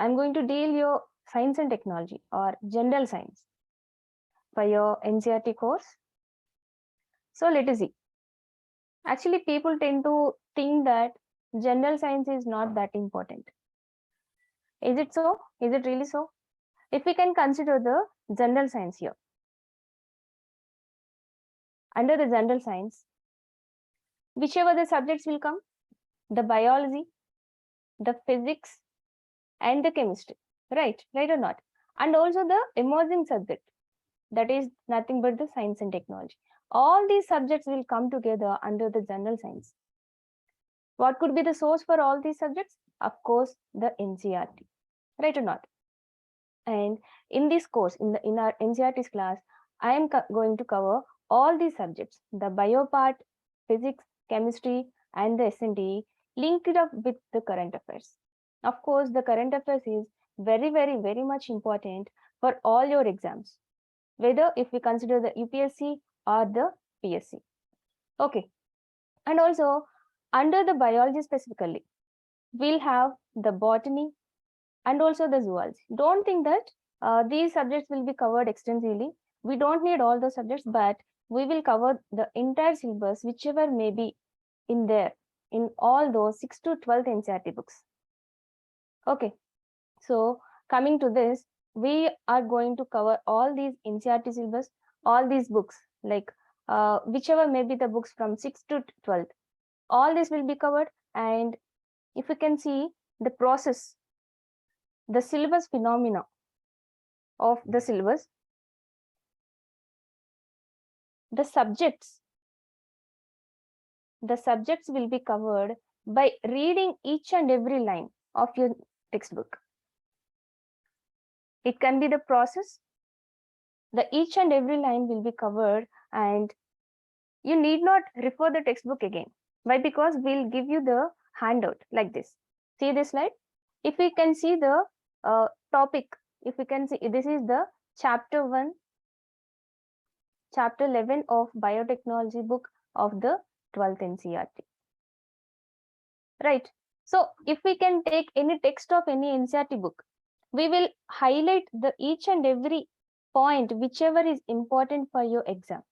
I'm going to deal your science and technology or general science for your NCERT course. So let us see. Actually, people tend to think that general science is not that important. Is it so? Is it really so? If we can consider the general science here, under the general science, whichever the subjects will come, the biology, the physics, and the chemistry, right? Right or not? And also the emerging subject, that is nothing but the science and technology. All these subjects will come together under the general science. What could be the source for all these subjects? Of course, the NCERT, right or not? And in this course, in our NCERT's class, I am going to cover all these subjects: the bio part, physics, chemistry, and the S&T, linked it up with the current affairs. Of course, the current affairs is very, very, very much important for all your exams, whether if we consider the UPSC or the PSC. Okay. And also, under the biology specifically, we'll have the botany and also the zoology. Don't think that these subjects will be covered extensively. We don't need all those subjects, but we will cover the entire syllabus, whichever may be in there, in all those 6 to 12 NCERT books. Okay. So coming to this, we are going to cover all these NCERT syllabus, all these books, like whichever may be the books from 6 to 12. All this will be covered. And if you can see the process, the syllabus phenomena of the syllabus, the subjects will be covered by reading each and every line of your textbook. It can be the process, the each and every line will be covered, and you need not refer the textbook again. Why? Because we'll give you the handout like this. See this slide? If we can see the topic, if we can see, this is the chapter 1, chapter 11 of biotechnology book of the 12th NCERT. Right. So if we can take any text of any NCERT book, we will highlight the each and every point, whichever is important for your exam.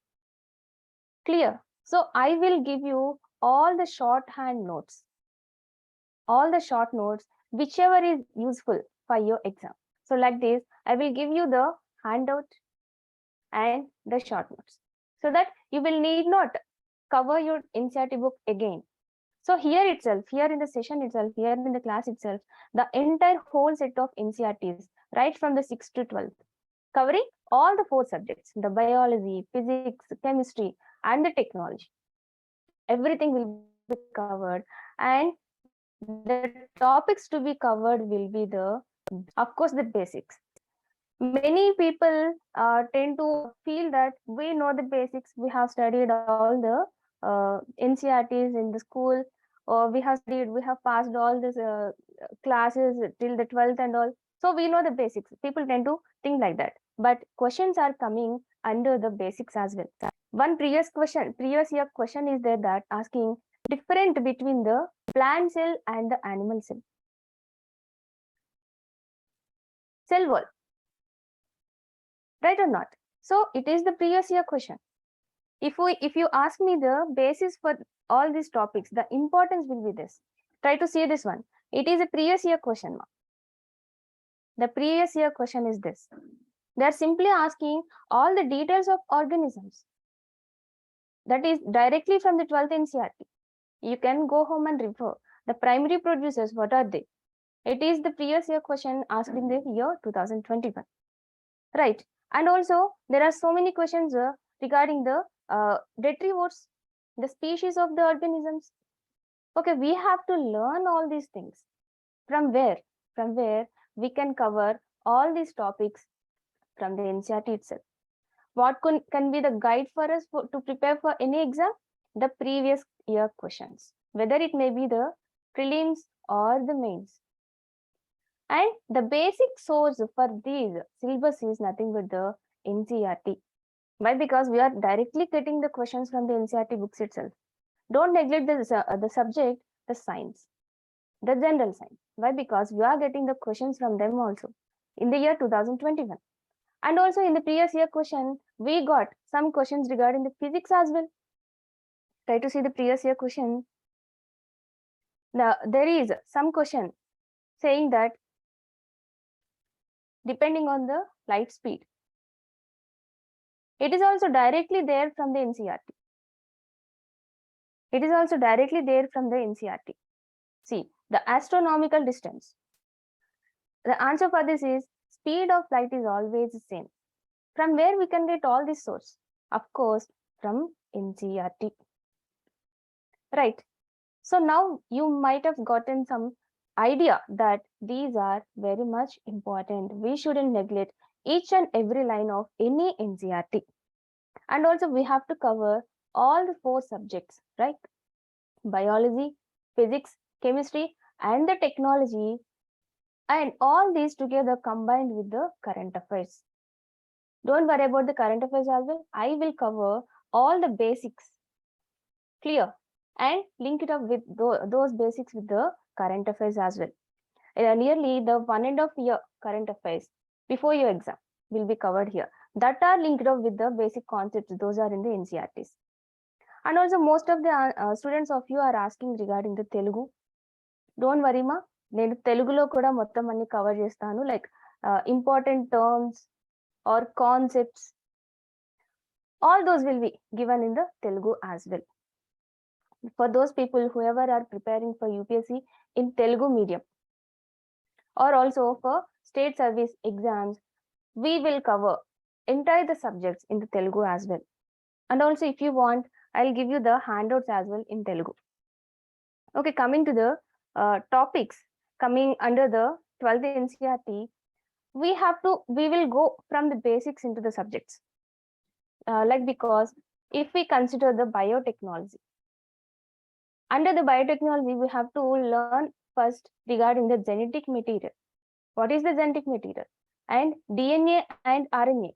Clear? So I will give you all the shorthand notes, whichever is useful for your exam. So like this, I will give you the handout and the short notes, so that you will need not cover your NCERT book again. So here itself, here in the session itself, here in the class itself, the entire whole set of NCERTs, right from the 6th to 12th, covering all the 4 subjects, the biology, physics, chemistry, and the technology. Everything will be covered, and the topics to be covered will be of course, the basics. Many people tend to feel that we know the basics, we have studied all the NCERTs in the school, or we have passed all these classes till the 12th and all. So we know the basics. People tend to think like that. But questions are coming under the basics as well. One previous year question is there that asking different between the plant cell and the animal cell. Cell wall, right or not? So it is the previous year question. If you ask me the basis for all these topics, the importance will be this. Try to see this one. It is a previous year question. The previous year question is this. They are simply asking all the details of organisms. That is directly from the 12th NCERT. You can go home and refer. The primary producers, what are they? It is the previous year question asked in the year 2021. Right. And also, there are so many questions regarding the detrivores, the species of the organisms. Okay, we have to learn all these things. From where? From where we can cover all these topics from the NCERT itself. What can be the guide for us to prepare for any exam? The previous year questions, whether it may be the prelims or the mains. And the basic source for these syllabus is nothing but the NCERT. Why? Because we are directly getting the questions from the NCERT books itself. Don't neglect the subject, the science, the general science. Why? Because we are getting the questions from them also in the year 2021. And also in the previous year question, we got some questions regarding the physics as well. Try to see the previous year question. Now, there is some question saying that depending on the light speed, it is also directly there from the NCERT. It is also directly there from the NCERT. See, the astronomical distance. The answer for this is speed of light is always the same. From where we can get all this source? Of course, from NCERT. Right. So now you might have gotten some idea that these are very much important. We shouldn't neglect each and every line of any NCERT. And also we have to cover all the 4 subjects, right? Biology, physics, chemistry, and the technology, and all these together combined with the current affairs. Don't worry about the current affairs as well. I will cover all the basics, clear, and link it up with those basics with the current affairs as well. Nearly the 1.5 year current affairs before your exam will be covered here. That are linked up with the basic concepts. Those are in the NCERTs. And also most of the students of you are asking regarding the Telugu. Don't worry ma, నేను తెలుగులో కూడా మొత్తం అన్ని cover చేస్తాను, like important terms or concepts, all those will be given in the Telugu as well. For those people whoever are preparing for UPSC in Telugu medium or also for state service exams, we will cover entire the subjects in the Telugu as well. And also if you want, I'll give you the handouts as well in Telugu. Okay, coming to the topics coming under the 12th NCERT, we will go from the basics into the subjects. Like because if we consider the biotechnology, under the biotechnology, we have to learn first regarding the genetic material. What is the genetic material? And DNA and RNA.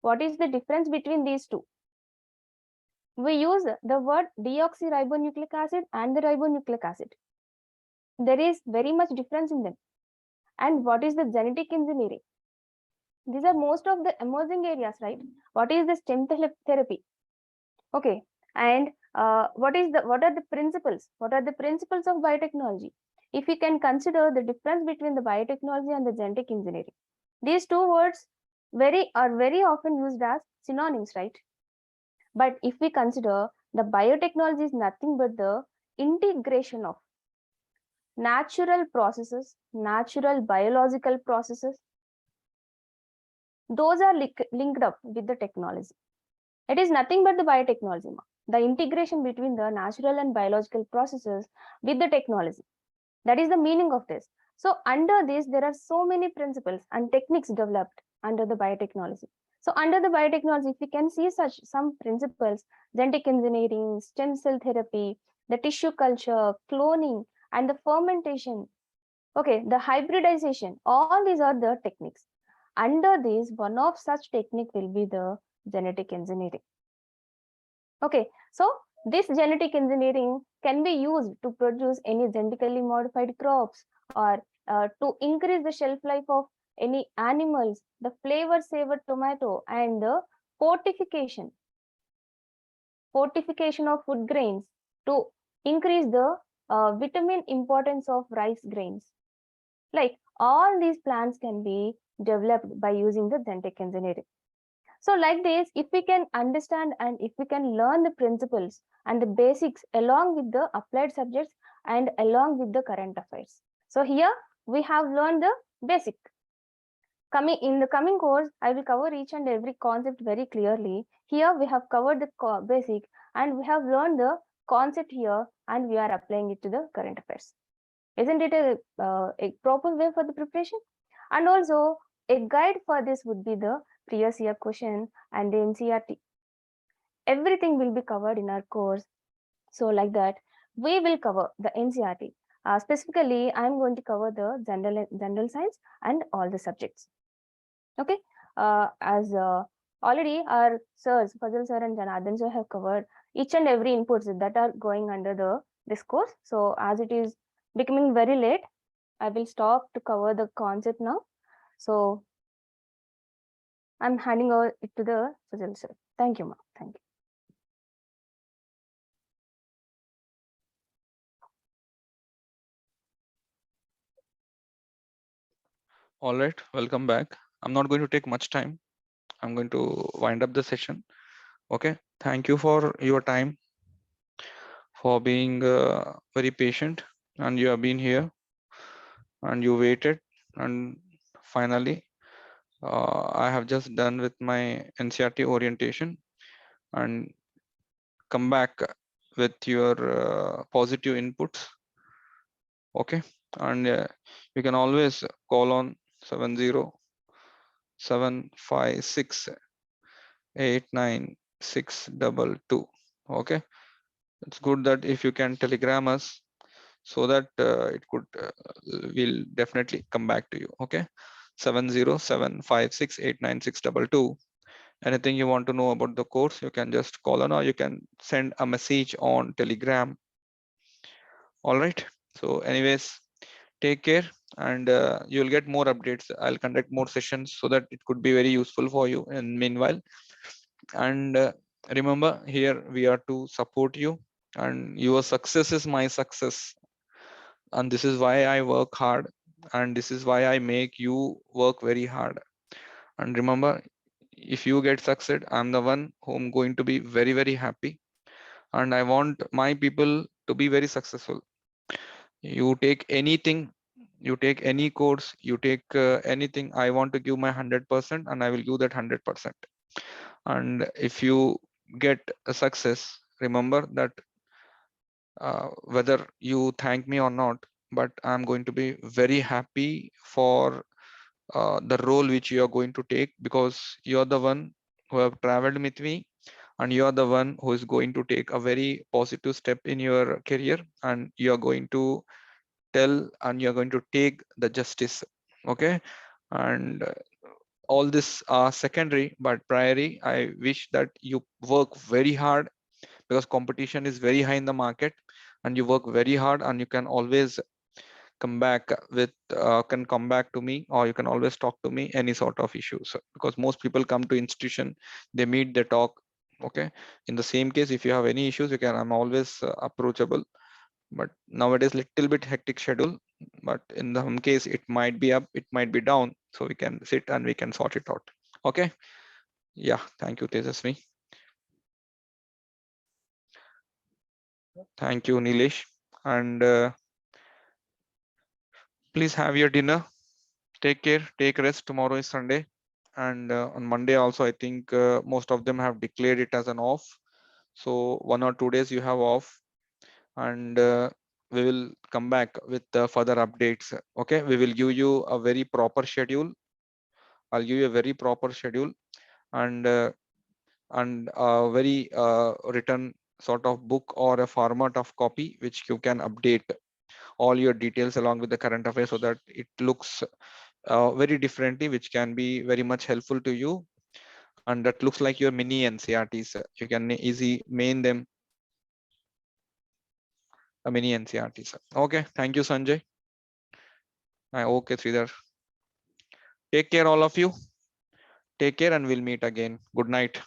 What is the difference between these two? We use the word deoxyribonucleic acid and the ribonucleic acid. There is very much difference in them. And what is the genetic engineering? These are most of the emerging areas, right? What is the stem therapy? Okay, and what are the principles? What are the principles of biotechnology? If we can consider the difference between the biotechnology and the genetic engineering, these two words are very often used as synonyms, right? But if we consider the biotechnology is nothing but the integration of natural processes, natural biological processes, those are linked up with the technology. It is nothing but the biotechnology, the integration between the natural and biological processes with the technology. That is the meaning of this. So under this, there are so many principles and techniques developed under the biotechnology. So under the biotechnology, if we can see some principles, genetic engineering, stem cell therapy, the tissue culture, cloning, and the fermentation, okay, the hybridization, all these are the techniques. Under this, one of such technique will be the genetic engineering. Okay, so this genetic engineering can be used to produce any genetically modified crops or to increase the shelf life of any animals, the flavor saver tomato, and the fortification of food grains to increase the vitamin importance of rice grains. Like all these plants can be developed by using the genetic engineering. So like this, if we can understand and if we can learn the principles and the basics along with the applied subjects and along with the current affairs. So here we have learned the basic. In the coming course, I will cover each and every concept very clearly. Here we have covered the basic and we have learned the concept here and we are applying it to the current affairs. Isn't it a proper way for the preparation? And also a guide for this would be the previous year question and the NCERT. Everything will be covered in our course. So like that, we will cover the NCERT. Specifically, I'm going to cover the general science and all the subjects. Okay, as already our sirs, Fazal sir and Janardhan sir have covered each and every inputs that are going under the this course. So as it is becoming very late, I will stop to cover the concept now. So I'm handing over it to the Fazil sir. Thank you, ma'am. Thank you. All right, welcome back. I'm not going to take much time. I'm going to wind up the session. Okay, thank you for your time, for being very patient, and you have been here and you waited, and finally I have just done with my NCERT orientation and come back with your positive inputs. Okay, and you can always call on 70-756-89622. Okay, it's good that if you can telegram us, so that it could we'll definitely come back to you. Okay, 70-756-89622. Anything you want to know about the course, you can just call on, or you can send a message on Telegram. All right, so anyways, take care, and you'll get more updates. I'll conduct more sessions so that it could be very useful for you in meanwhile. And remember, here we are to support you, and your success is my success, and this is why I work hard, and this is why I make you work very hard. And remember, if you get succeed, I'm the one whom going to be very, very happy, and I want my people to be very successful. You take anything, you take any course, you take anything, I want to give my 100%, and I will give that 100%. And if you get a success, remember that whether you thank me or not, but I'm going to be very happy for the role which you are going to take, because you're the one who have traveled with me, and you are the one who is going to take a very positive step in your career, and you are going to tell, and you're going to take the justice. Okay, and all this are secondary, but primary, I wish that you work very hard, because competition is very high in the market, and you work very hard, and you can always come back with can come back to me, or you can always talk to me any sort of issues, because most people come to institution, they meet, they talk. Okay, in the same case, if you have any issues, you can, I'm always approachable. But nowadays little bit hectic schedule, but in some case it might be up, it might be down, so we can sit and we can sort it out. Okay, yeah, thank you, Tejasvi. Thank you, Nilesh. And please have your dinner, take care, take rest. Tomorrow is Sunday, and on Monday also, I think most of them have declared it as an off, so 1 or 2 days you have off. And we will come back with further updates. Okay, we will give you a very proper schedule. I'll give you a very proper schedule, and a very written sort of book or a format of copy which you can update all your details along with the current affairs, so that it looks very differently, which can be very much helpful to you, and that looks like your mini NCRTs. You can easy main them a mini NCRTs. Okay, thank you, Sanjay. Okay, Sridhar. Take care, all of you. Take care, and we'll meet again. Good night.